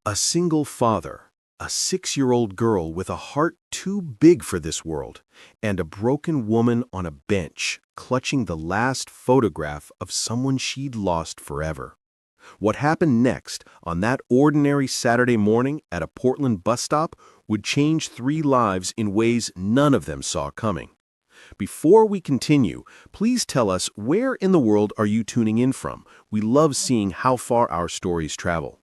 A single father, a 6-year-old girl with a heart too big for this world, and a broken woman on a bench clutching the last photograph of someone she'd lost forever. What happened next on that ordinary Saturday morning at a Portland bus stop would change 3 lives in ways none of them saw coming. Before we continue, please tell us where in the world are you tuning in from? We love seeing how far our stories travel.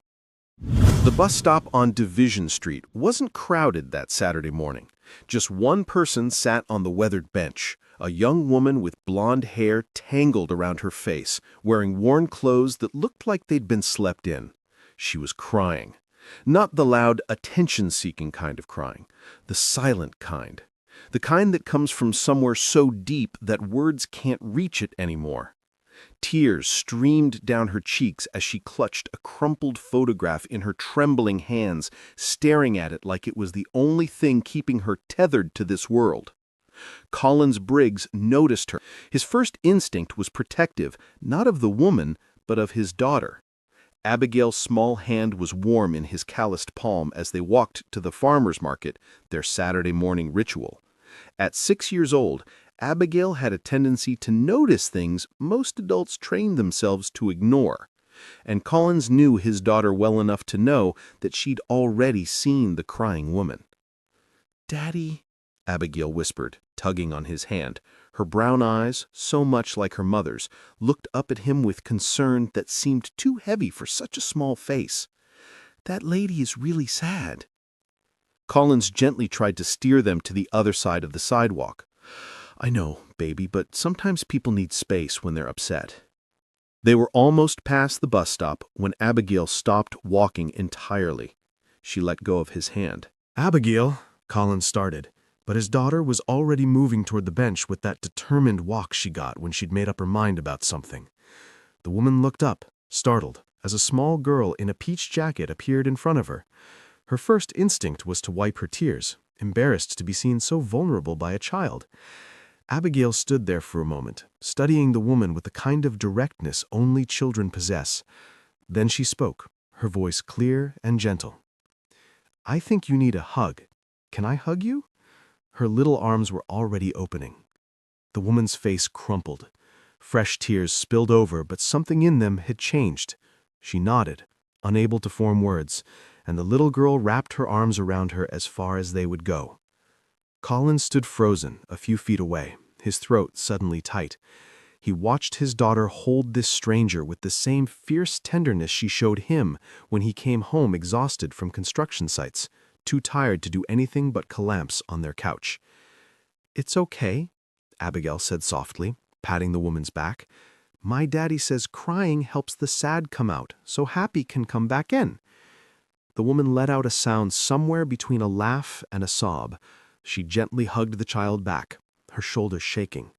The bus stop on Division Street wasn't crowded that Saturday morning. Just one person sat on the weathered bench, a young woman with blonde hair tangled around her face, wearing worn clothes that looked like they'd been slept in. She was crying. Not the loud, attention-seeking kind of crying, the silent kind. The kind that comes from somewhere so deep that words can't reach it anymore. Tears streamed down her cheeks as she clutched a crumpled photograph in her trembling hands, staring at it like it was the only thing keeping her tethered to this world. Collins Briggs noticed her. His first instinct was protective, not of the woman, but of his daughter. Abigail's small hand was warm in his calloused palm as they walked to the farmer's market, their Saturday morning ritual. At 6 years old, Abigail had a tendency to notice things most adults train themselves to ignore, and Collins knew his daughter well enough to know that she'd already seen the crying woman. "Daddy," Abigail whispered, tugging on his hand. Her brown eyes, so much like her mother's, looked up at him with concern that seemed too heavy for such a small face. "That lady is really sad." Collins gently tried to steer them to the other side of the sidewalk. "I know, baby, but sometimes people need space when they're upset." They were almost past the bus stop when Abigail stopped walking entirely. She let go of his hand. "Abigail," Collins started, but his daughter was already moving toward the bench with that determined walk she got when she'd made up her mind about something. The woman looked up, startled, as a small girl in a peach jacket appeared in front of her. Her first instinct was to wipe her tears, embarrassed to be seen so vulnerable by a child. Abigail stood there for a moment, studying the woman with the kind of directness only children possess. Then she spoke, her voice clear and gentle. "I think you need a hug. Can I hug you?" Her little arms were already opening. The woman's face crumpled. Fresh tears spilled over, but something in them had changed. She nodded, unable to form words, and the little girl wrapped her arms around her as far as they would go. Collins stood frozen, a few feet away, his throat suddenly tight. He watched his daughter hold this stranger with the same fierce tenderness she showed him when he came home exhausted from construction sites, too tired to do anything but collapse on their couch. "It's okay," Abigail said softly, patting the woman's back. "My daddy says crying helps the sad come out, so happy can come back in." The woman let out a sound somewhere between a laugh and a sob. She gently hugged the child back, her shoulders shaking.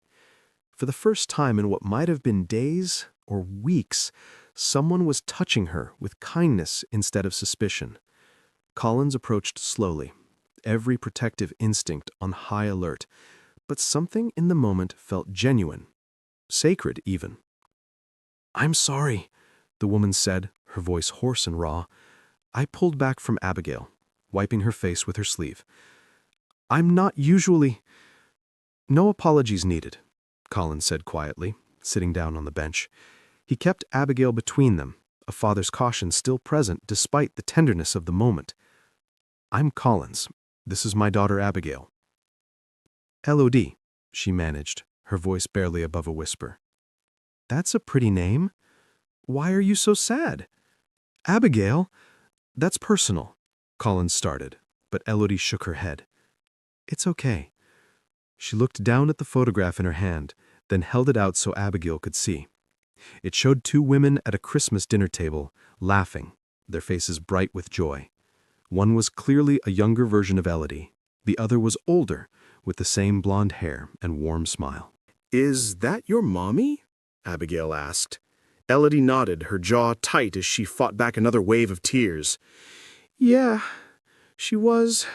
For the first time in what might have been days or weeks, someone was touching her with kindness instead of suspicion. Collins approached slowly, every protective instinct on high alert, but something in the moment felt genuine, sacred even. "I'm sorry," the woman said, her voice hoarse and raw. I pulled back from Abigail, wiping her face with her sleeve. "I'm not usually—" "No apologies needed," Collins said quietly, sitting down on the bench. He kept Abigail between them, a father's caution still present despite the tenderness of the moment. "I'm Collins. This is my daughter Abigail." "LOD," she managed, her voice barely above a whisper. "That's a pretty name. Why are you so sad?" "Abigail, that's personal," Collins started, but Elodie shook her head. "It's okay." She looked down at the photograph in her hand, then held it out so Abigail could see. It showed 2 women at a Christmas dinner table, laughing, their faces bright with joy. One was clearly a younger version of Elodie. The other was older, with the same blonde hair and warm smile. "Is that your mommy?" Abigail asked. Elodie nodded, her jaw tight as she fought back another wave of tears. "Yeah, she was.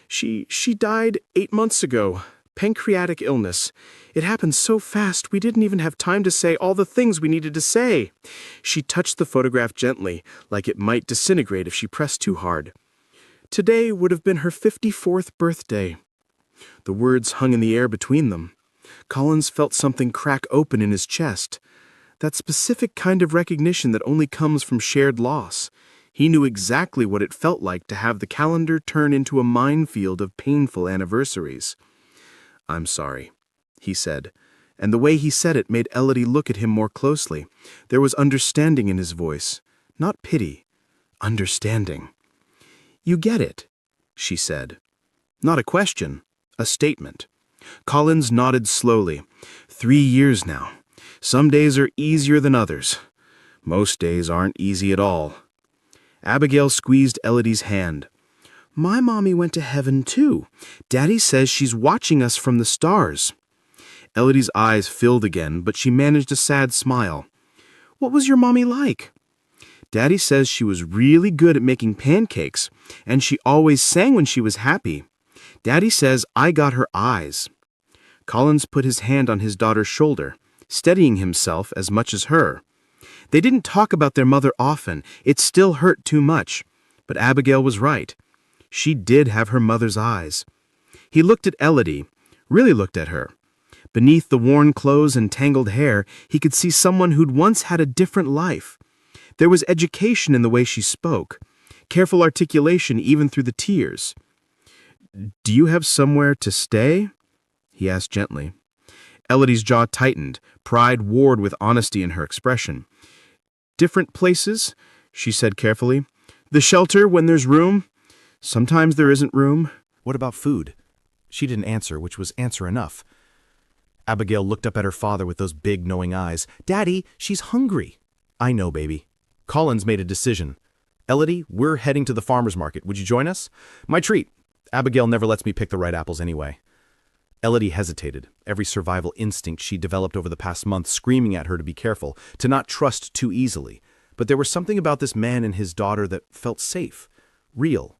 She died 8 months ago," Pancreatic illness. It happened so fast we didn't even have time to say all the things we needed to say. She touched the photograph gently, like it might disintegrate if she pressed too hard. Today would have been her 54th birthday. The words hung in the air between them. Collins felt something crack open in his chest. That specific kind of recognition that only comes from shared loss. He knew exactly what it felt like to have the calendar turn into a minefield of painful anniversaries. "I'm sorry," he said, and the way he said it made Elodie look at him more closely. There was understanding in his voice, not pity, understanding. "You get it," she said. Not a question, a statement. Collins nodded slowly. 3 years now. Some days are easier than others. Most days aren't easy at all. Abigail squeezed Elodie's hand. "My mommy went to heaven too. Daddy says she's watching us from the stars." Elodie's eyes filled again, but she managed a sad smile. "What was your mommy like?" "Daddy says she was really good at making pancakes, and she always sang when she was happy. Daddy says I got her eyes." Collins put his hand on his daughter's shoulder, steadying himself as much as her. They didn't talk about their mother often. It still hurt too much. But Abigail was right. She did have her mother's eyes. He looked at Elodie, really looked at her. Beneath the worn clothes and tangled hair, he could see someone who'd once had a different life. There was education in the way she spoke, careful articulation even through the tears. "Do you have somewhere to stay?" he asked gently. Elodie's jaw tightened, pride warred with honesty in her expression. "Different places," she said carefully. "The shelter when there's room. Sometimes there isn't room." What about food? She didn't answer, which was answer enough. Abigail looked up at her father with those big, knowing eyes. "Daddy, she's hungry." "I know, baby." Collins made a decision. "Elodie, we're heading to the farmer's market. Would you join us?" "My treat. Abigail never lets me pick the right apples anyway." Elodie hesitated, every survival instinct she developed over the past month screaming at her to be careful, to not trust too easily. But there was something about this man and his daughter that felt safe, real.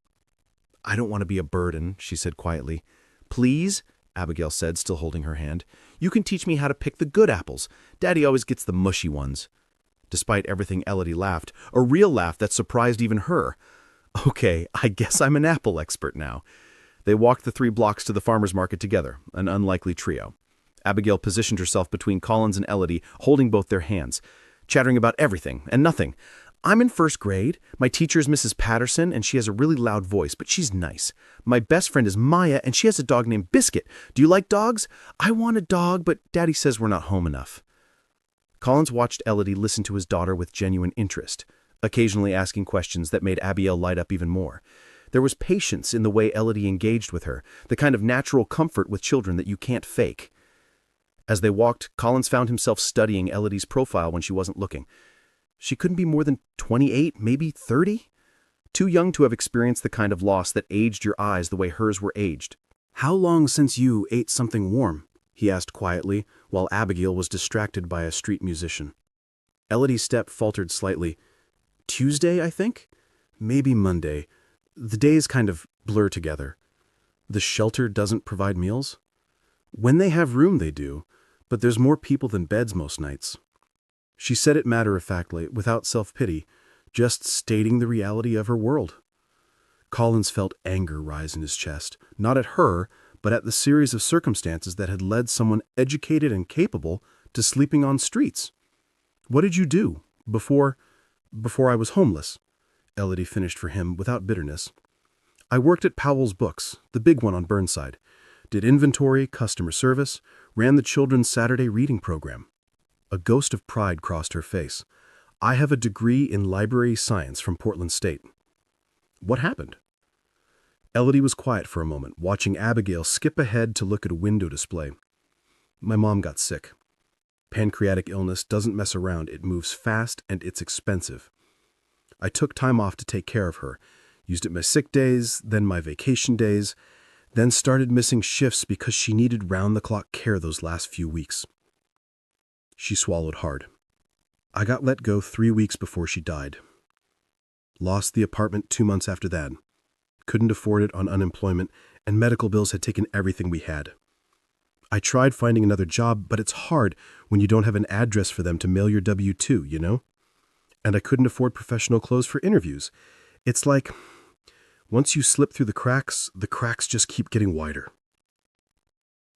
"I don't want to be a burden," she said quietly. "Please," Abigail said, still holding her hand. "You can teach me how to pick the good apples. Daddy always gets the mushy ones." Despite everything, Elodie laughed, a real laugh that surprised even her. "Okay, I guess I'm an apple expert now." They walked the 3 blocks to the farmer's market together, an unlikely trio. Abigail positioned herself between Collins and Elodie, holding both their hands, chattering about everything and nothing. "I'm in 1st grade. My teacher is Mrs. Patterson, and she has a really loud voice, but she's nice. My best friend is Maya, and she has a dog named Biscuit. Do you like dogs? I want a dog, but Daddy says we're not home enough." Collins watched Elodie listen to his daughter with genuine interest, occasionally asking questions that made Abigail light up even more. There was patience in the way Elodie engaged with her, the kind of natural comfort with children that you can't fake. As they walked, Collins found himself studying Elodie's profile when she wasn't looking. She couldn't be more than 28, maybe 30? Too young to have experienced the kind of loss that aged your eyes the way hers were aged. "How long since you ate something warm?" he asked quietly, while Abigail was distracted by a street musician. Elodie's step faltered slightly. "Tuesday, I think? Maybe Monday. The days kind of blur together. The shelter doesn't provide meals? When they have room, they do, but there's more people than beds most nights." She said it matter-of-factly, without self-pity, just stating the reality of her world. Collins felt anger rise in his chest, not at her, but at the series of circumstances that had led someone educated and capable to sleeping on streets. "What did you do before I was homeless?" Elodie finished for him without bitterness. "I worked at Powell's Books, the big one on Burnside. Did inventory, customer service, ran the children's Saturday reading program." A ghost of pride crossed her face. "I have a degree in library science from Portland State." "What happened?" Elodie was quiet for a moment, watching Abigail skip ahead to look at a window display. "My mom got sick. Pancreatic illness doesn't mess around, it moves fast and it's expensive. I took time off to take care of her, used it my sick days, then my vacation days, then started missing shifts because she needed round-the-clock care those last few weeks." She swallowed hard. "I got let go 3 weeks before she died. Lost the apartment 2 months after that. Couldn't afford it on unemployment, and medical bills had taken everything we had. I tried finding another job, but it's hard when you don't have an address for them to mail your W-2, you know? And I couldn't afford professional clothes for interviews. It's like, once you slip through the cracks just keep getting wider.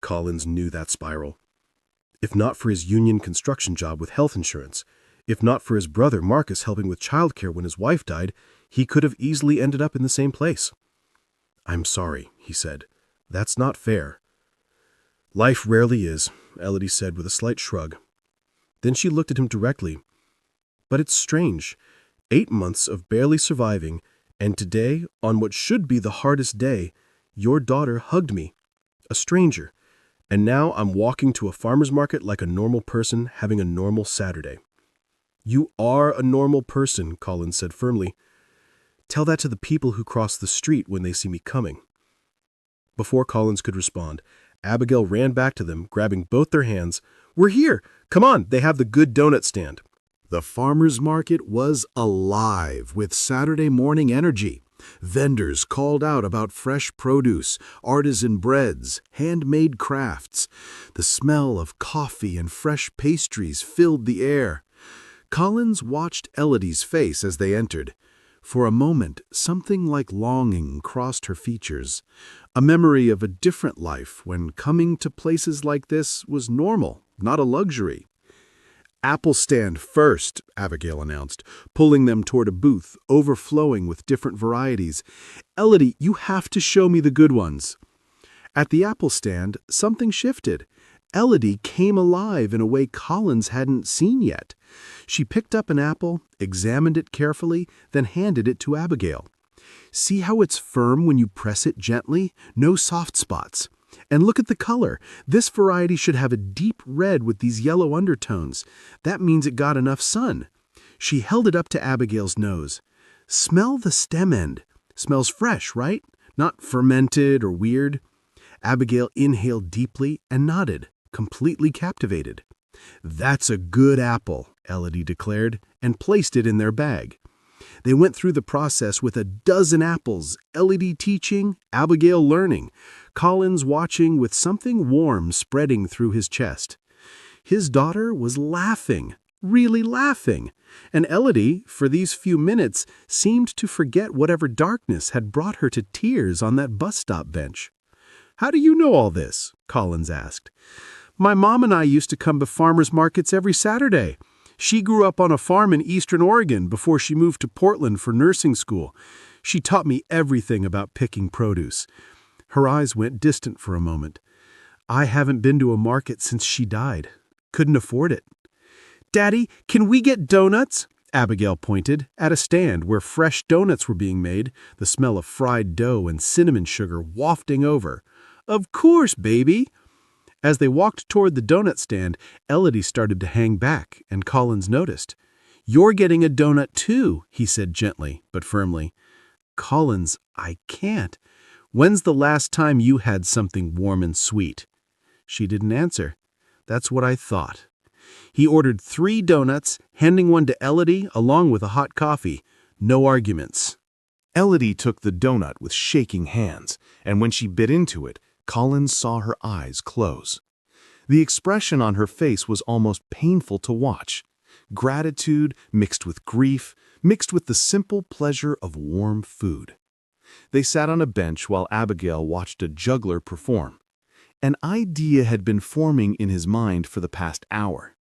Collins knew that spiral. If not for his union construction job with health insurance, if not for his brother Marcus helping with childcare when his wife died, he could have easily ended up in the same place. "I'm sorry," he said. "That's not fair." "Life rarely is," Elodie said with a slight shrug. Then she looked at him directly. "But it's strange. 8 months of barely surviving, and today, on what should be the hardest day, your daughter hugged me. A stranger. And now I'm walking to a farmer's market like a normal person having a normal Saturday." "You are a normal person," Collins said firmly. "Tell that to the people who cross the street when they see me coming." Before Collins could respond, Abigail ran back to them, grabbing both their hands. "We're here! Come on, they have the good donut stand." The farmer's market was alive with Saturday morning energy. Vendors called out about fresh produce, artisan breads, handmade crafts. The smell of coffee and fresh pastries filled the air. Collins watched Elodie's face as they entered. For a moment, something like longing crossed her features, a memory of a different life when coming to places like this was normal, not a luxury. "Apple stand first," Abigail announced, pulling them toward a booth overflowing with different varieties. "Elodie, you have to show me the good ones." At the apple stand, something shifted. Elodie came alive in a way Collins hadn't seen yet. She picked up an apple, examined it carefully, then handed it to Abigail. "See how it's firm when you press it gently? No soft spots. And look at the color. This variety should have a deep red with these yellow undertones. That means it got enough sun." She held it up to Abigail's nose. "Smell the stem end. Smells fresh, right? Not fermented or weird." Abigail inhaled deeply and nodded, completely captivated. "That's a good apple," Elodie declared, and placed it in their bag. They went through the process with a dozen apples, Elodie teaching, Abigail learning, Collins watching with something warm spreading through his chest. His daughter was laughing, really laughing, and Elodie, for these few minutes, seemed to forget whatever darkness had brought her to tears on that bus stop bench. "How do you know all this?" Collins asked. "My mom and I used to come to farmers markets every Saturday. She grew up on a farm in eastern Oregon before she moved to Portland for nursing school. She taught me everything about picking produce." Her eyes went distant for a moment. "I haven't been to a market since she died. Couldn't afford it." "Daddy, can we get donuts?" Abigail pointed, at a stand where fresh donuts were being made, the smell of fried dough and cinnamon sugar wafting over. "Of course, baby." As they walked toward the donut stand, Elodie started to hang back, and Collins noticed. "You're getting a donut too," he said gently, but firmly. "Collins, I can't. When's the last time you had something warm and sweet?" She didn't answer. "That's what I thought." He ordered 3 donuts, handing one to Elodie along with a hot coffee. No arguments. Elodie took the donut with shaking hands, and when she bit into it, Collins saw her eyes close. The expression on her face was almost painful to watch. Gratitude mixed with grief, mixed with the simple pleasure of warm food. They sat on a bench while Abigail watched a juggler perform. An idea had been forming in his mind for the past hour.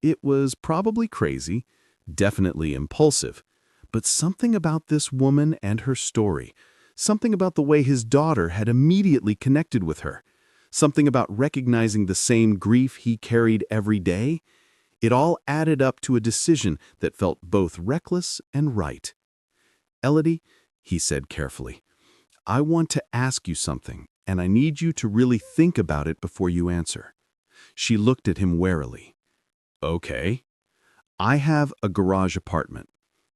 It was probably crazy, definitely impulsive, but something about this woman and her story, something about the way his daughter had immediately connected with her, something about recognizing the same grief he carried every day, it all added up to a decision that felt both reckless and right. "Elodie," he said carefully, "I want to ask you something, and I need you to really think about it before you answer." She looked at him warily. "Okay." "I have a garage apartment.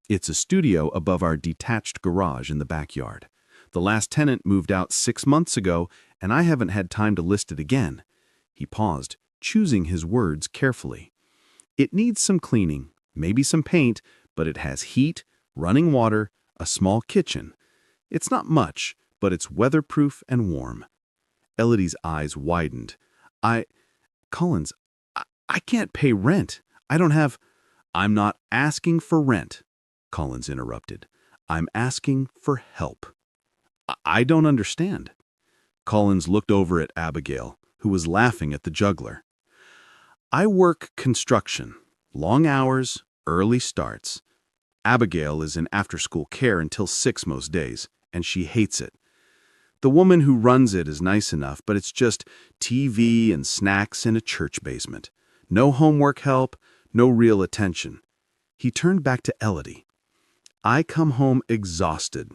It's a studio above our detached garage in the backyard. The last tenant moved out 6 months ago, and I haven't had time to list it again." He paused, choosing his words carefully. "It needs some cleaning, maybe some paint, but it has heat, running water, a small kitchen. It's not much, but it's weatherproof and warm." Elodie's eyes widened. Collins, I can't pay rent. I don't have... I'm not asking for rent, Collins interrupted. I'm asking for help. I don't understand. Collins looked over at Abigail, who was laughing at the juggler. I work construction. Long hours, early starts. Abigail is in after-school care until 6 most days, and she hates it. The woman who runs it is nice enough, but it's just TV and snacks in a church basement. No homework help, no real attention. He turned back to Elodie. I come home exhausted.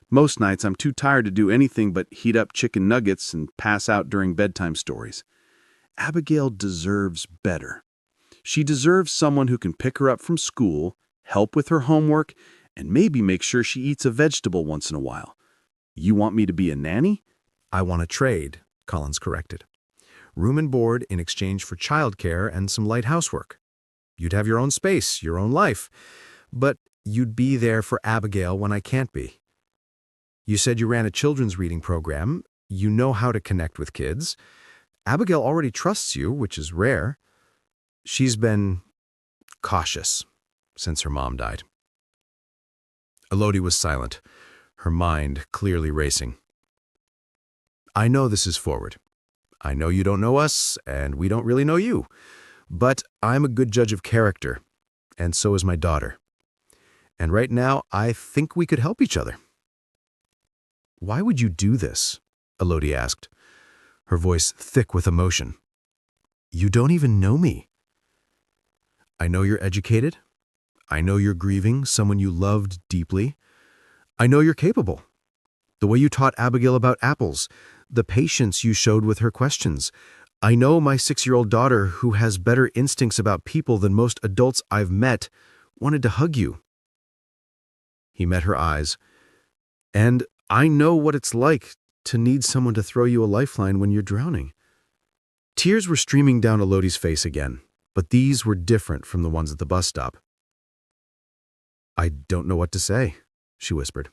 Most nights I'm too tired to do anything but heat up chicken nuggets and pass out during bedtime stories. Abigail deserves better. She deserves someone who can pick her up from school, help with her homework, and maybe make sure she eats a vegetable once in a while. You want me to be a nanny? I want to trade, Collins corrected. Room and board in exchange for childcare and some light housework. You'd have your own space, your own life, but you'd be there for Abigail when I can't be. You said you ran a children's reading program. You know how to connect with kids. Abigail already trusts you, which is rare. She's been cautious since her mom died. Elodie was silent, her mind clearly racing. I know this is forward. I know you don't know us, and we don't really know you. But I'm a good judge of character, and so is my daughter. And right now, I think we could help each other. Why would you do this? Elodie asked, her voice thick with emotion. You don't even know me. I know you're educated. I know you're grieving someone you loved deeply. I know you're capable. The way you taught Abigail about apples, the patience you showed with her questions. I know my 6-year-old daughter, who has better instincts about people than most adults I've met, wanted to hug you. He met her eyes. And I know what it's like to need someone to throw you a lifeline when you're drowning. Tears were streaming down Elodie's face again, but these were different from the ones at the bus stop. I don't know what to say, she whispered.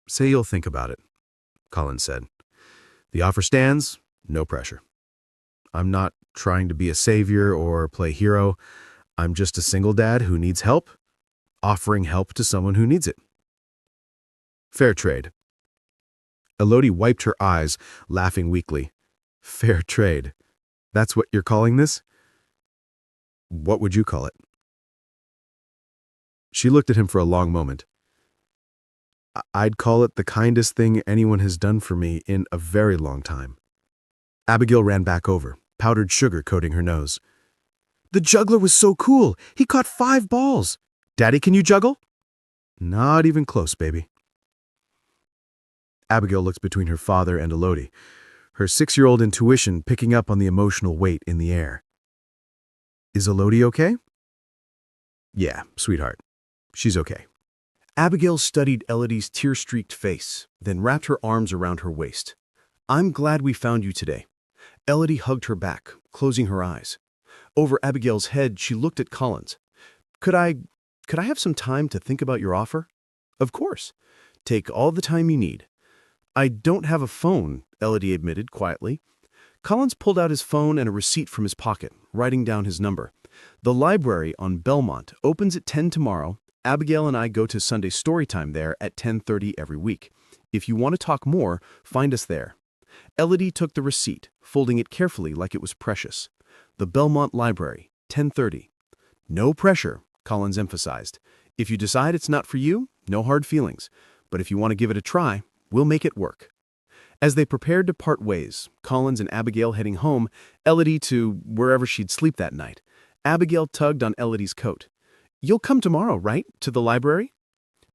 Say you'll think about it, Collins said. The offer stands, no pressure. I'm not trying to be a savior or play hero. I'm just a single dad who needs help, offering help to someone who needs it. Fair trade. Elodie wiped her eyes, laughing weakly. Fair trade. That's what you're calling this? What would you call it? She looked at him for a long moment. I'd call it the kindest thing anyone has done for me in a very long time. Abigail ran back over, powdered sugar coating her nose. The juggler was so cool. He caught 5 balls. Daddy, can you juggle? Not even close, baby. Abigail looked between her father and Elodie, her 6-year-old intuition picking up on the emotional weight in the air. Is Elodie okay? Yeah, sweetheart. She's okay. Abigail studied Elodie's tear-streaked face, then wrapped her arms around her waist. I'm glad we found you today. Elodie hugged her back, closing her eyes. Over Abigail's head, she looked at Collins. Could I have some time to think about your offer? Of course. Take all the time you need. I don't have a phone, Elodie admitted quietly. Collins pulled out his phone and a receipt from his pocket, writing down his number. The library on Belmont opens at 10 tomorrow. Abigail and I go to Sunday story time there at 10:30 every week. If you want to talk more, find us there. Elodie took the receipt, folding it carefully like it was precious. The Belmont Library, 10:30. No pressure, Collins emphasized. If you decide it's not for you, no hard feelings. But if you want to give it a try, we'll make it work. As they prepared to part ways, Collins and Abigail heading home, Elodie to wherever she'd sleep that night, Abigail tugged on Elodie's coat. You'll come tomorrow, right, to the library?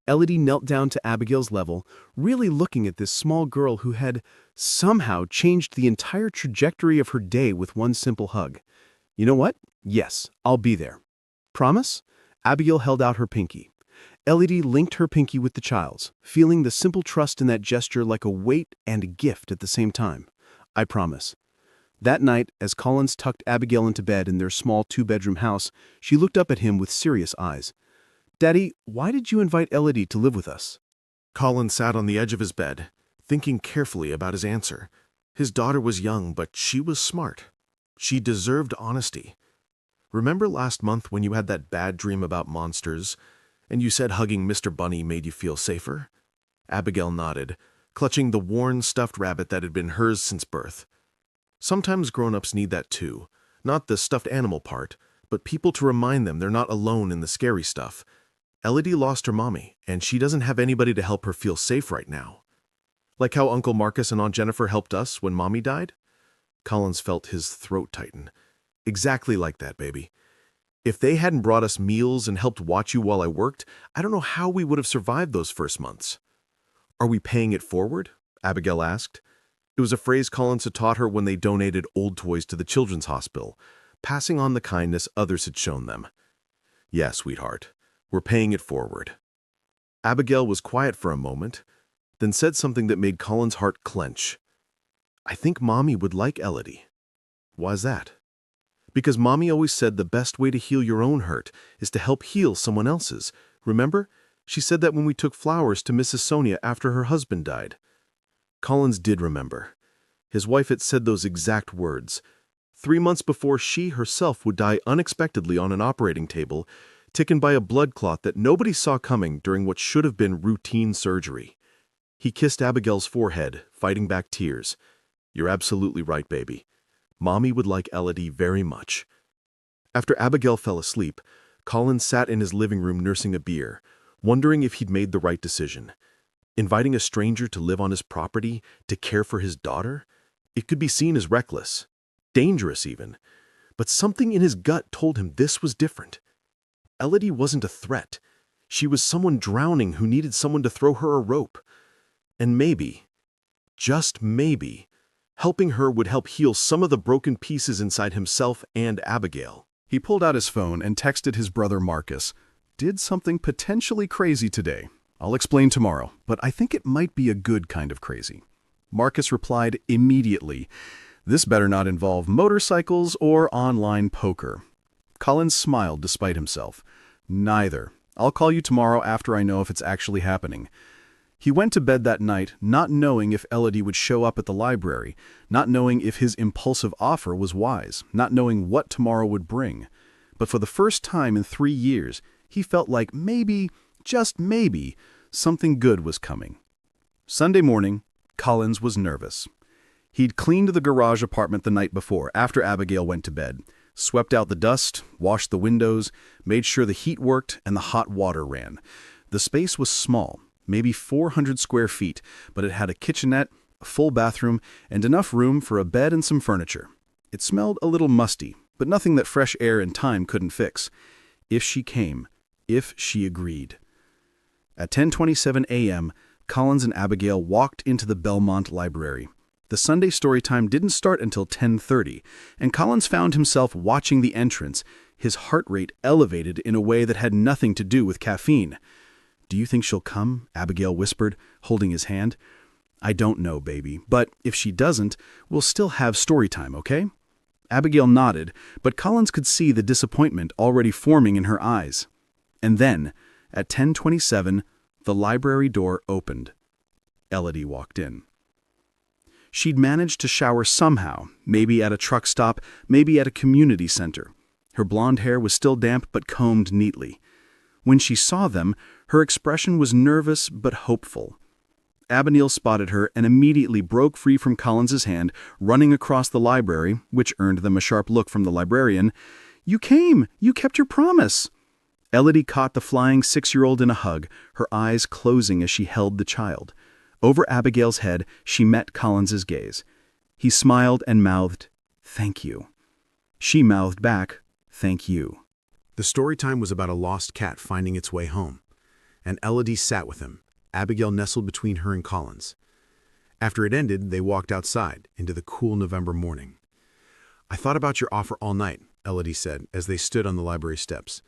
Elodie knelt down to Abigail's level, really looking at this small girl who had somehow changed the entire trajectory of her day with one simple hug. You know what? Yes, I'll be there. Promise? Abigail held out her pinky. Elodie linked her pinky with the child's, feeling the simple trust in that gesture like a weight and a gift at the same time. I promise. That night, as Collins tucked Abigail into bed in their small 2-bedroom house, she looked up at him with serious eyes. Daddy, why did you invite Elodie to live with us? Collins sat on the edge of his bed, thinking carefully about his answer. His daughter was young, but she was smart. She deserved honesty. Remember last month when you had that bad dream about monsters, and you said hugging Mr. Bunny made you feel safer? Abigail nodded, clutching the worn stuffed rabbit that had been hers since birth. Sometimes grown-ups need that too, not the stuffed animal part, but people to remind them they're not alone in the scary stuff. Elodie lost her mommy, and she doesn't have anybody to help her feel safe right now. Like how Uncle Marcus and Aunt Jennifer helped us when Mommy died? Collins felt his throat tighten. Exactly like that, baby. If they hadn't brought us meals and helped watch you while I worked, I don't know how we would have survived those first months. Are we paying it forward? Abigail asked. It was a phrase Collins had taught her when they donated old toys to the children's hospital, passing on the kindness others had shown them. Yeah, sweetheart, we're paying it forward. Abigail was quiet for a moment, then said something that made Colin's heart clench. I think Mommy would like Elodie. Why's that? Because Mommy always said the best way to heal your own hurt is to help heal someone else's. Remember? She said that when we took flowers to Mrs. Sonia after her husband died. Collins did remember. His wife had said those exact words. 3 months before she herself would die unexpectedly on an operating table, taken by a blood clot that nobody saw coming during what should have been routine surgery. He kissed Abigail's forehead, fighting back tears. You're absolutely right, baby. Mommy would like Elodie very much. After Abigail fell asleep, Colin sat in his living room nursing a beer, wondering if he'd made the right decision. Inviting a stranger to live on his property, to care for his daughter? It could be seen as reckless, dangerous even. But something in his gut told him this was different. Elodie wasn't a threat. She was someone drowning who needed someone to throw her a rope. And maybe, just maybe, helping her would help heal some of the broken pieces inside himself and Abigail. He pulled out his phone and texted his brother Marcus. Did something potentially crazy today. I'll explain tomorrow, but I think it might be a good kind of crazy. Marcus replied immediately. This better not involve motorcycles or online poker. Collins smiled despite himself. Neither. I'll call you tomorrow after I know if it's actually happening. He went to bed that night not knowing if Elodie would show up at the library, not knowing if his impulsive offer was wise, not knowing what tomorrow would bring. But for the first time in 3 years, he felt like maybe, just maybe, something good was coming. Sunday morning, Collins was nervous. He'd cleaned the garage apartment the night before, after Abigail went to bed, swept out the dust, washed the windows, made sure the heat worked and the hot water ran. The space was small, maybe 400 square feet, but it had a kitchenette, a full bathroom, and enough room for a bed and some furniture. It smelled a little musty, but nothing that fresh air and time couldn't fix. If she came, if she agreed. At 10:27 a.m., Collins and Abigail walked into the Belmont Library. The Sunday story time didn't start until 10:30, and Collins found himself watching the entrance, his heart rate elevated in a way that had nothing to do with caffeine. Do you think she'll come? Abigail whispered, holding his hand. I don't know, baby, but if she doesn't, we'll still have story time, okay? Abigail nodded, but Collins could see the disappointment already forming in her eyes. And then, at 10:27, the library door opened. Elodie walked in. She'd managed to shower somehow, maybe at a truck stop, maybe at a community center. Her blonde hair was still damp but combed neatly. When she saw them, her expression was nervous but hopeful. Abigail spotted her and immediately broke free from Collins's hand, running across the library, which earned them a sharp look from the librarian. You came! You kept your promise! Elodie caught the flying 6-year-old in a hug, her eyes closing as she held the child. Over Abigail's head, she met Collins's gaze. He smiled and mouthed, "Thank you." She mouthed back, "Thank you." The story time was about a lost cat finding its way home, and Elodie sat with him, Abigail nestled between her and Collins. After it ended, they walked outside, into the cool November morning. I thought about your offer all night, Elodie said, as they stood on the library steps.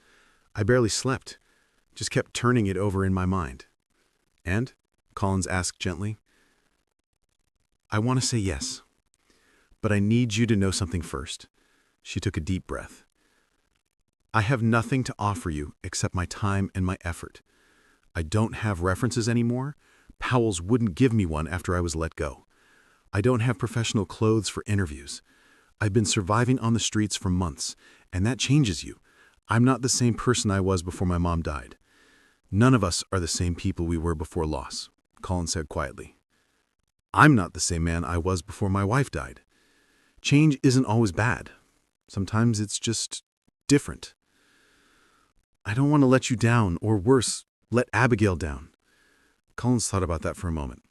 I barely slept, just kept turning it over in my mind. And? Collins asked gently. I want to say yes, but I need you to know something first. She took a deep breath. I have nothing to offer you except my time and my effort. I don't have references anymore. Powell's wouldn't give me one after I was let go. I don't have professional clothes for interviews. I've been surviving on the streets for months, and that changes you. I'm not the same person I was before my mom died. None of us are the same people we were before loss, Colin said quietly. I'm not the same man I was before my wife died. Change isn't always bad. Sometimes it's just different. I don't want to let you down, or worse, let Abigail down. Collins thought about that for a moment.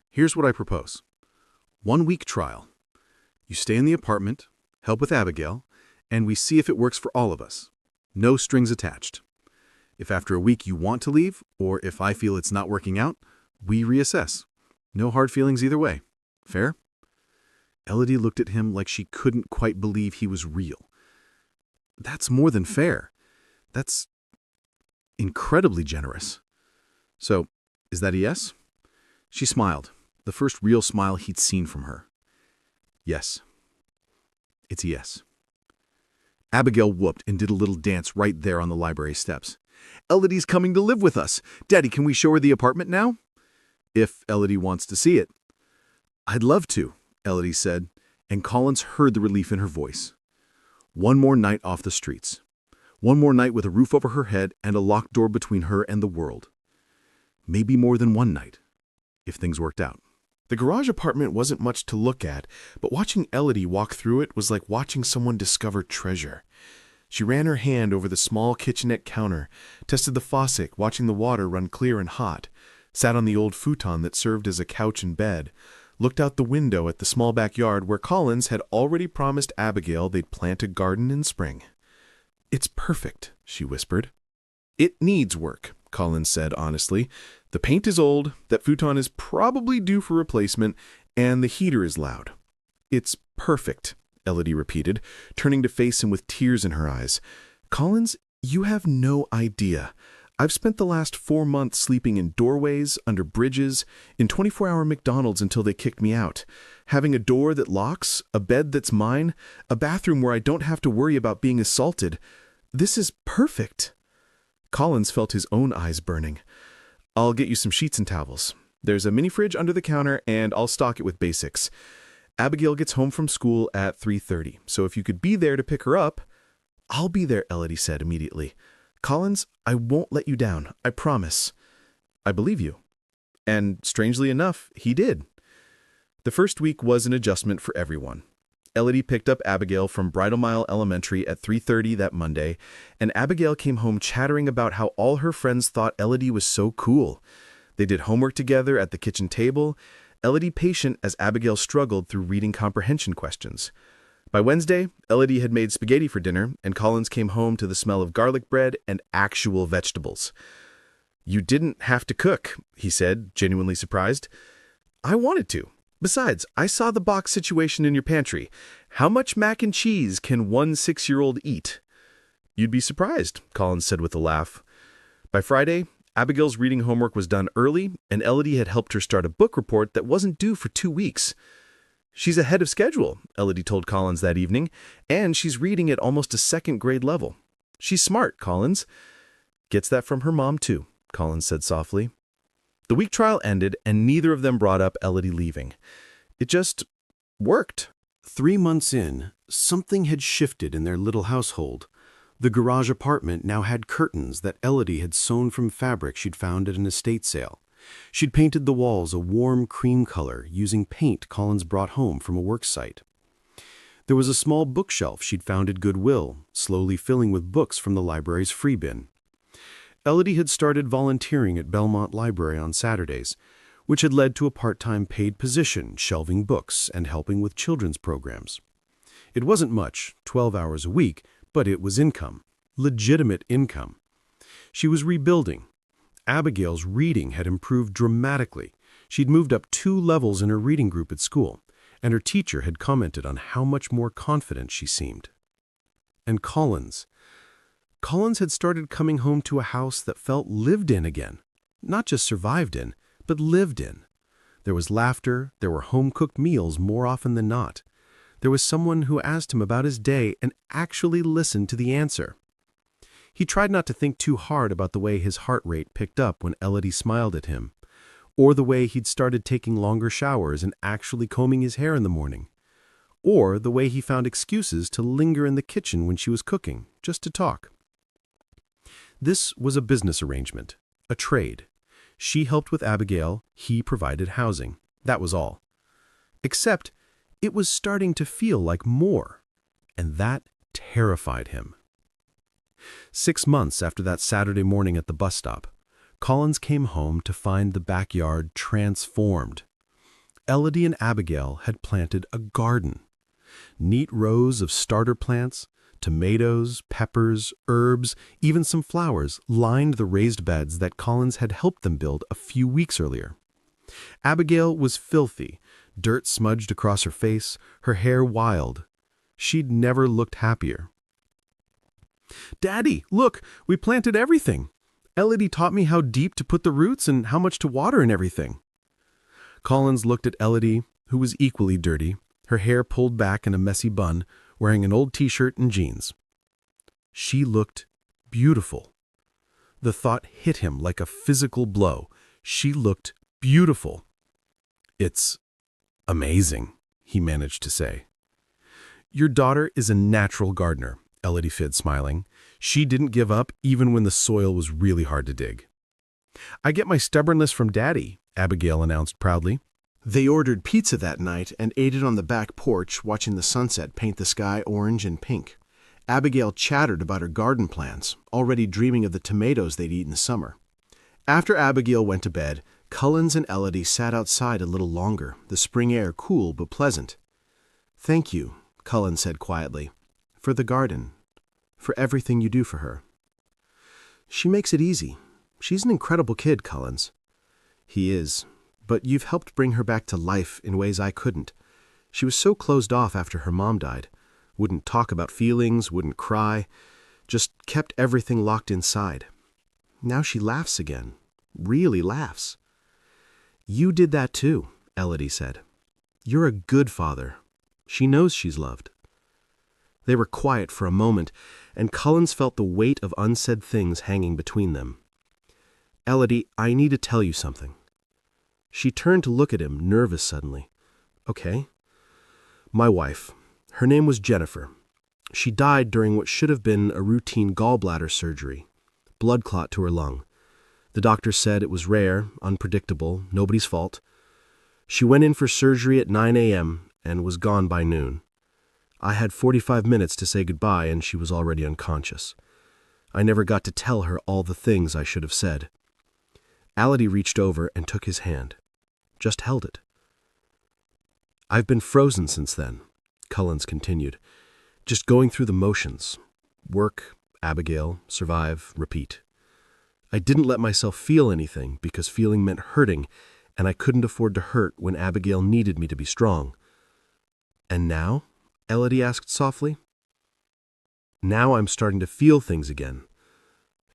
Here's what I propose. 1 week trial. You stay in the apartment, help with Abigail, and we see if it works for all of us. No strings attached. If after a week you want to leave, or if I feel it's not working out, we reassess. No hard feelings either way. Fair? Elodie looked at him like she couldn't quite believe he was real. That's more than fair. That's incredibly generous. So, is that a yes? She smiled, the first real smile he'd seen from her. Yes. It's a yes. Abigail whooped and did a little dance right there on the library steps. Elodie's coming to live with us. Daddy, can we show her the apartment now? If Elodie wants to see it. I'd love to, Elodie said, and Collins heard the relief in her voice. One more night off the streets. One more night with a roof over her head and a locked door between her and the world. Maybe more than one night, if things worked out. The garage apartment wasn't much to look at, but watching Elodie walk through it was like watching someone discover treasure. She ran her hand over the small kitchenette counter, tested the faucet, watching the water run clear and hot, sat on the old futon that served as a couch and bed, looked out the window at the small backyard where Collins had already promised Abigail they'd plant a garden in spring. It's perfect, she whispered. It needs work, Collins said honestly. The paint is old, that futon is probably due for replacement, and the heater is loud. It's perfect, Elodie repeated, turning to face him with tears in her eyes. Collins, you have no idea. I've spent the last 4 months sleeping in doorways, under bridges, in 24-hour McDonald's until they kicked me out. Having a door that locks, a bed that's mine, a bathroom where I don't have to worry about being assaulted. This is perfect. Collins felt his own eyes burning. I'll get you some sheets and towels. There's a mini fridge under the counter, and I'll stock it with basics. Abigail gets home from school at 3:30, so if you could be there to pick her up. I'll be there, Elodie said immediately. Collins, I won't let you down, I promise. I believe you. And strangely enough, he did. The first week was an adjustment for everyone. Elodie picked up Abigail from Bridal Mile Elementary at 3:30 that Monday, and Abigail came home chattering about how all her friends thought Elodie was so cool. They did homework together at the kitchen table, Elodie patient as Abigail struggled through reading comprehension questions. By Wednesday, Elodie had made spaghetti for dinner, and Collins came home to the smell of garlic bread and actual vegetables. You didn't have to cook, he said, genuinely surprised. I wanted to. Besides, I saw the box situation in your pantry. How much mac and cheese can one 6-year-old eat? You'd be surprised, Collins said with a laugh. By Friday, Abigail's reading homework was done early, and Elodie had helped her start a book report that wasn't due for 2 weeks. She's ahead of schedule, Elodie told Collins that evening, and she's reading at almost a second-grade level. She's smart, Collins. Gets that from her mom, too, Collins said softly. The week trial ended, and neither of them brought up Elodie leaving. It just worked. 3 months in, something had shifted in their little household. The garage apartment now had curtains that Elodie had sewn from fabric she'd found at an estate sale. She'd painted the walls a warm cream color using paint Collins brought home from a work site. There was a small bookshelf she'd found at Goodwill, slowly filling with books from the library's free bin. Elodie had started volunteering at Belmont Library on Saturdays, which had led to a part-time paid position shelving books and helping with children's programs. It wasn't much, 12 hours a week, but it was income, legitimate income. She was rebuilding. Abigail's reading had improved dramatically. She'd moved up 2 levels in her reading group at school, and her teacher had commented on how much more confident she seemed. And Collins had started coming home to a house that felt lived in again. Not just survived in, but lived in. There was laughter, there were home-cooked meals more often than not. There was someone who asked him about his day and actually listened to the answer. He tried not to think too hard about the way his heart rate picked up when Elodie smiled at him, or the way he'd started taking longer showers and actually combing his hair in the morning, or the way he found excuses to linger in the kitchen when she was cooking, just to talk. This was a business arrangement, a trade. She helped with Abigail, he provided housing. That was all. Except, it was starting to feel like more, and that terrified him. 6 months after that Saturday morning at the bus stop, Collins came home to find the backyard transformed. Elodie and Abigail had planted a garden. Neat rows of starter plants, tomatoes, peppers, herbs, even some flowers lined the raised beds that Collins had helped them build a few weeks earlier. Abigail was filthy, dirt smudged across her face, her hair wild. She'd never looked happier. "Daddy, look, we planted everything. Elodie taught me how deep to put the roots and how much to water and everything." Collins looked at Elodie, who was equally dirty, her hair pulled back in a messy bun, wearing an old t-shirt and jeans. She looked beautiful. The thought hit him like a physical blow. She looked beautiful. "It's amazing," he managed to say. "Your daughter is a natural gardener," Elodie said, smiling. She didn't give up even when the soil was really hard to dig. "I get my stubbornness from Daddy," Abigail announced proudly. They ordered pizza that night and ate it on the back porch, watching the sunset paint the sky orange and pink. Abigail chattered about her garden plans, already dreaming of the tomatoes they'd eat in summer. After Abigail went to bed, Collins and Elodie sat outside a little longer, the spring air cool but pleasant. "Thank you," Collins said quietly, "for the garden, for everything you do for her." "She makes it easy. She's an incredible kid, Collins." "He is, but you've helped bring her back to life in ways I couldn't. She was so closed off after her mom died. Wouldn't talk about feelings, wouldn't cry, just kept everything locked inside. Now she laughs again, really laughs." "You did that too," Elodie said. "You're a good father. She knows she's loved." They were quiet for a moment, and Collins felt the weight of unsaid things hanging between them. "Elodie, I need to tell you something." She turned to look at him, nervous suddenly. "Okay." "My wife. Her name was Jennifer. She died during what should have been a routine gallbladder surgery. Blood clot to her lung. The doctor said it was rare, unpredictable, nobody's fault. She went in for surgery at 9 a.m. and was gone by noon. I had 45 minutes to say goodbye and she was already unconscious. I never got to tell her all the things I should have said." Elodie reached over and took his hand. Just held it. "I've been frozen since then," Collins continued. "Just going through the motions. Work, Abigail, survive, repeat. I didn't let myself feel anything because feeling meant hurting, and I couldn't afford to hurt when Abigail needed me to be strong." "And now?" Elodie asked softly. "Now I'm starting to feel things again,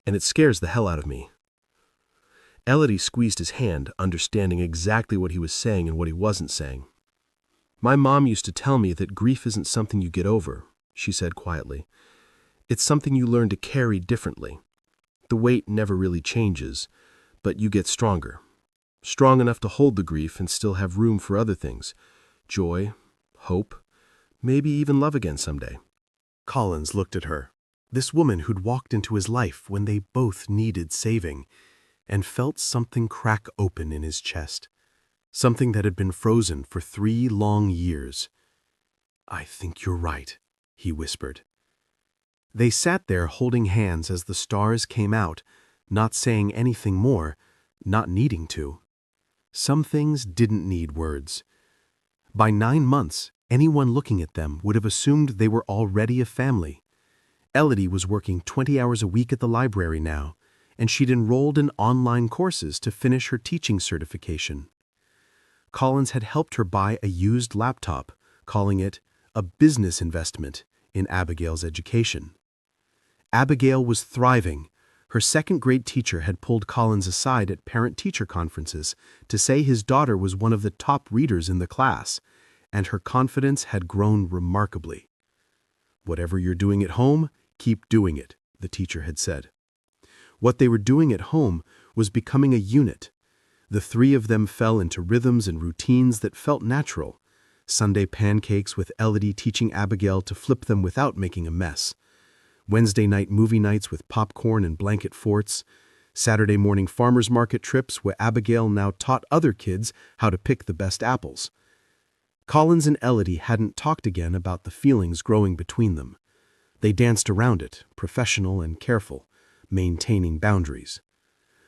and it scares the hell out of me." Elodie squeezed his hand, understanding exactly what he was saying and what he wasn't saying. "My mom used to tell me that grief isn't something you get over," she said quietly. "It's something you learn to carry differently. The weight never really changes, but you get stronger. Strong enough to hold the grief and still have room for other things. Joy, hope, maybe even love again someday." Collins looked at her, this woman who'd walked into his life when they both needed saving, and felt something crack open in his chest, something that had been frozen for 3 long years. "I think you're right," he whispered. They sat there holding hands as the stars came out, not saying anything more, not needing to. Some things didn't need words. By 9 months, anyone looking at them would have assumed they were already a family. Elodie was working 20 hours a week at the library now, and she'd enrolled in online courses to finish her teaching certification. Collins had helped her buy a used laptop, calling it a business investment in Abigail's education. Abigail was thriving. Her second-grade teacher had pulled Collins aside at parent-teacher conferences to say his daughter was one of the top readers in the class, and her confidence had grown remarkably. "Whatever you're doing at home, keep doing it," the teacher had said. What they were doing at home was becoming a unit. The three of them fell into rhythms and routines that felt natural. Sunday pancakes with Elodie teaching Abigail to flip them without making a mess. Wednesday night movie nights with popcorn and blanket forts. Saturday morning farmers market trips where Abigail now taught other kids how to pick the best apples. Collins and Elodie hadn't talked again about the feelings growing between them. They danced around it, professional and careful, maintaining boundaries.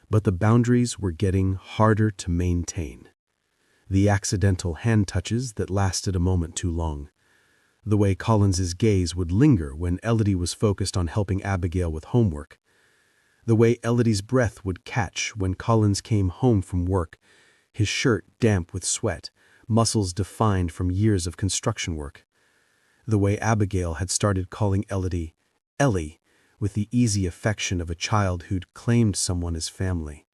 But the boundaries were getting harder to maintain. The accidental hand touches that lasted a moment too long. The way Collins's gaze would linger when Elodie was focused on helping Abigail with homework. The way Elodie's breath would catch when Collins came home from work, his shirt damp with sweat, muscles defined from years of construction work. The way Abigail had started calling Elodie Ellie with the easy affection of a child who'd claimed someone as family.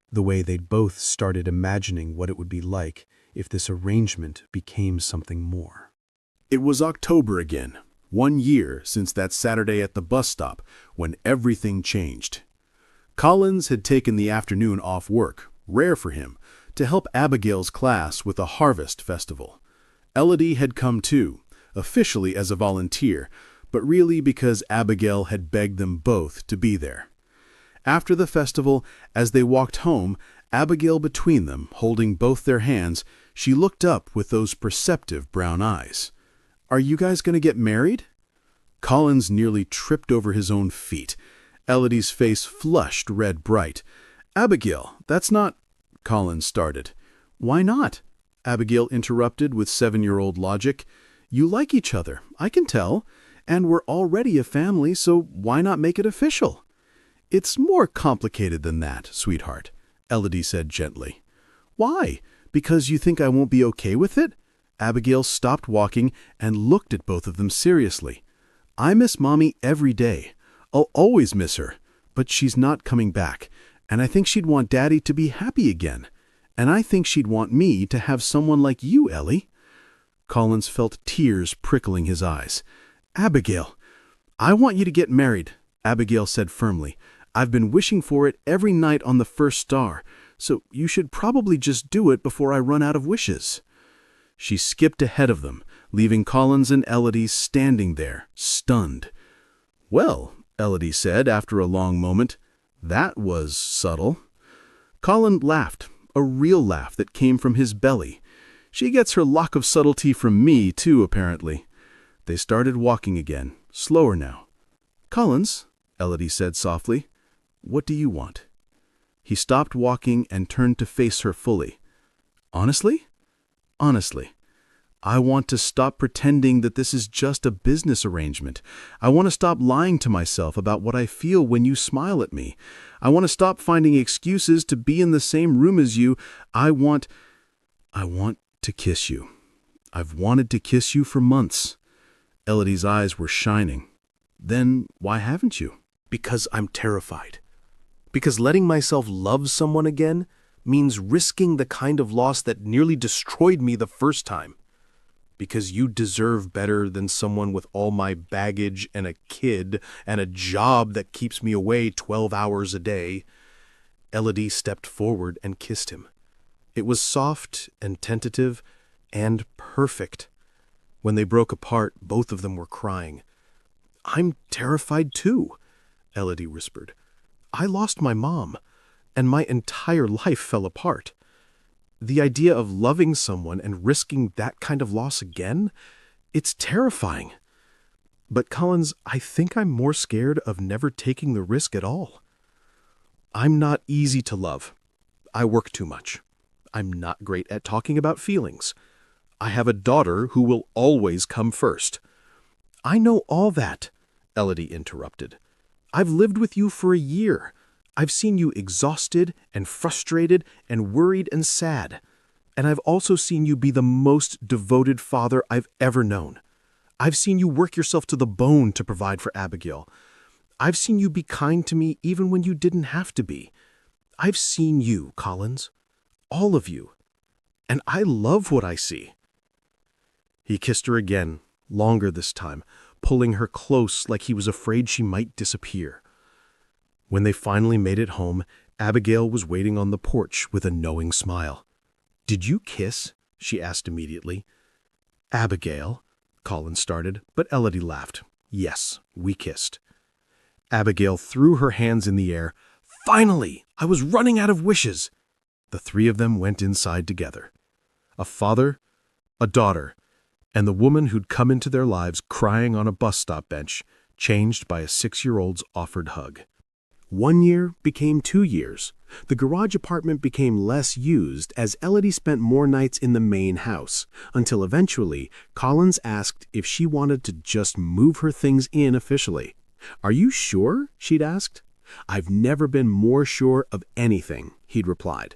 The way they'd both started imagining what it would be like if this arrangement became something more. It was October again, 1 year since that Saturday at the bus stop when everything changed. Collins had taken the afternoon off work, rare for him, to help Abigail's class with a harvest festival. Elodie had come too, officially as a volunteer, but really because Abigail had begged them both to be there. After the festival, as they walked home, Abigail between them, holding both their hands, she looked up with those perceptive brown eyes. "Are you guys going to get married?" Collins nearly tripped over his own feet. Elodie's face flushed red bright. "Abigail, that's not—" Collins started. "Why not?" Abigail interrupted with 7-year-old logic. "You like each other, I can tell, and we're already a family, so why not make it official?" "It's more complicated than that, sweetheart," Elodie said gently. "Why? Because you think I won't be okay with it?" Abigail stopped walking and looked at both of them seriously. "I miss Mommy every day. I'll always miss her, but she's not coming back, and I think she'd want Daddy to be happy again. And I think she'd want me to have someone like you, Ellie." Collins felt tears prickling his eyes. "Abigail, I want you to get married," Abigail said firmly. "I've been wishing for it every night on the first star, so you should probably just do it before I run out of wishes." She skipped ahead of them, leaving Collins and Elodie standing there, stunned. "Well," Elodie said after a long moment, "that was subtle." Colin laughed, a real laugh that came from his belly. "She gets her lock of subtlety from me, too, apparently." They started walking again, slower now. "Collins," Elodie said softly, "what do you want?" He stopped walking and turned to face her fully. "Honestly? Honestly. I want to stop pretending that this is just a business arrangement. I want to stop lying to myself about what I feel when you smile at me. I want to stop finding excuses to be in the same room as you. I want to kiss you. I've wanted to kiss you for months." Elodie's eyes were shining. "Then why haven't you?" "Because I'm terrified. Because letting myself love someone again means risking the kind of loss that nearly destroyed me the first time. Because you deserve better than someone with all my baggage and a kid and a job that keeps me away 12 hours a day." Elodie stepped forward and kissed him. It was soft and tentative and perfect. When they broke apart, both of them were crying. "I'm terrified too," Elodie whispered. "I lost my mom, and my entire life fell apart. The idea of loving someone and risking that kind of loss again, it's terrifying. But Collins, I think I'm more scared of never taking the risk at all. I'm not easy to love. I work too much. I'm not great at talking about feelings. I have a daughter who will always come first." "I know all that," Elodie interrupted. "I've lived with you for a year. I've seen you exhausted and frustrated and worried and sad. And I've also seen you be the most devoted father I've ever known. I've seen you work yourself to the bone to provide for Abigail. I've seen you be kind to me even when you didn't have to be. I've seen you, Collins. All of you. And I love what I see." He kissed her again, longer this time, pulling her close like he was afraid she might disappear. When they finally made it home, Abigail was waiting on the porch with a knowing smile. "Did you kiss?" she asked immediately. "Abigail," Colin started, but Elodie laughed. "Yes, we kissed." Abigail threw her hands in the air. "Finally! I was running out of wishes!" The three of them went inside together. A father, a daughter, and the woman who'd come into their lives crying on a bus stop bench, changed by a 6-year-old's offered hug. 1 year became 2 years. The garage apartment became less used as Elodie spent more nights in the main house, until eventually Collins asked if she wanted to just move her things in officially. "Are you sure?" she'd asked. "I've never been more sure of anything," he'd replied.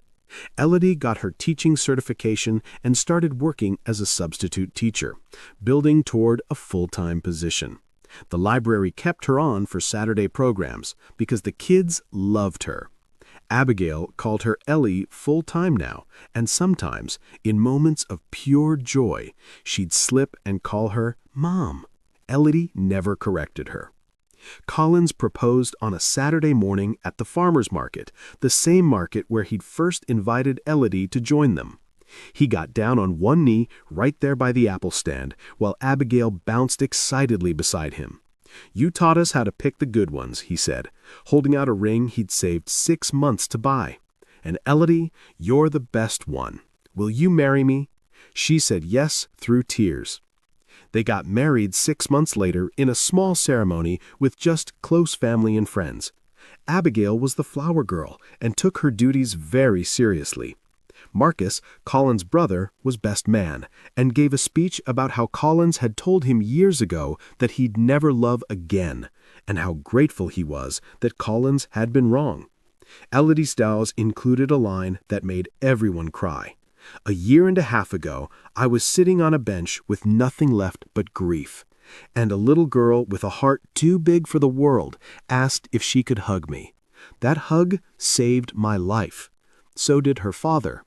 Elodie got her teaching certification and started working as a substitute teacher, building toward a full-time position. The library kept her on for Saturday programs because the kids loved her. Abigail called her Ellie full-time now, and sometimes, in moments of pure joy, she'd slip and call her Mom. Elodie never corrected her. Collins proposed on a Saturday morning at the farmer's market, the same market where he'd first invited Elodie to join them. He got down on one knee right there by the apple stand, while Abigail bounced excitedly beside him. "You taught us how to pick the good ones," he said, holding out a ring he'd saved 6 months to buy. "And Elodie, you're the best one. Will you marry me?" She said yes through tears. They got married 6 months later in a small ceremony with just close family and friends. Abigail was the flower girl and took her duties very seriously. Marcus, Colin's brother, was best man and gave a speech about how Collins had told him years ago that he'd never love again, and how grateful he was that Collins had been wrong. Elodie's vows included a line that made everyone cry. "A year and a half ago, I was sitting on a bench with nothing left but grief, and a little girl with a heart too big for the world asked if she could hug me. That hug saved my life. So did her father.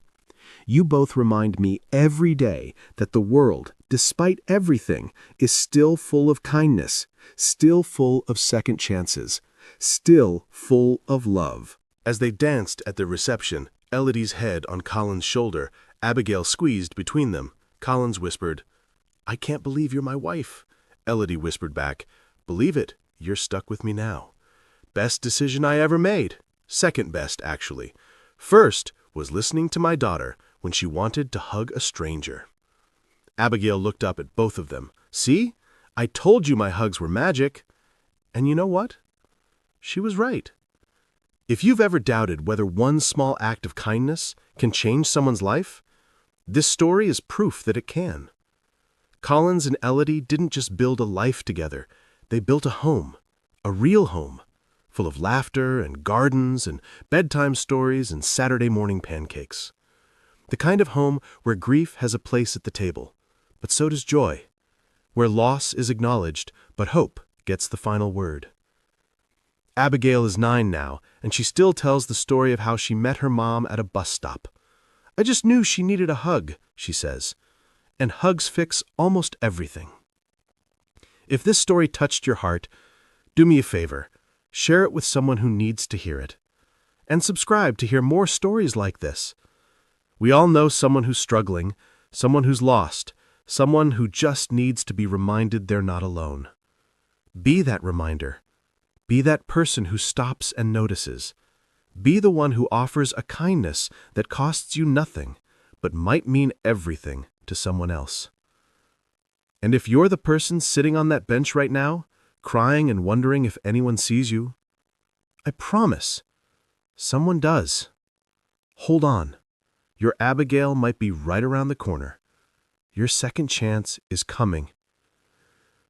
You both remind me every day that the world, despite everything, is still full of kindness, still full of second chances, still full of love." As they danced at the reception, Elodie's head on Colin's shoulder, Abigail squeezed between them. Collins whispered, "I can't believe you're my wife." Elodie whispered back, "Believe it, you're stuck with me now. Best decision I ever made. Second best, actually. First was listening to my daughter when she wanted to hug a stranger." Abigail looked up at both of them. "See? I told you my hugs were magic." And you know what? She was right. If you've ever doubted whether one small act of kindness can change someone's life, this story is proof that it can. Collins and Elodie didn't just build a life together. They built a home, a real home, full of laughter and gardens and bedtime stories and Saturday morning pancakes. The kind of home where grief has a place at the table, but so does joy, where loss is acknowledged, but hope gets the final word. Abigail is 9 now, and she still tells the story of how she met her mom at a bus stop. "I just knew she needed a hug," she says, and hugs fix almost everything. If this story touched your heart, do me a favor, share it with someone who needs to hear it. And subscribe to hear more stories like this. We all know someone who's struggling, someone who's lost, someone who just needs to be reminded they're not alone. Be that reminder. Be that person who stops and notices. Be the one who offers a kindness that costs you nothing, but might mean everything to someone else. And if you're the person sitting on that bench right now, crying and wondering if anyone sees you, I promise, someone does. Hold on. Your Abigail might be right around the corner. Your second chance is coming.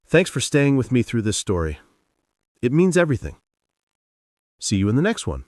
Thanks for staying with me through this story. It means everything. See you in the next one.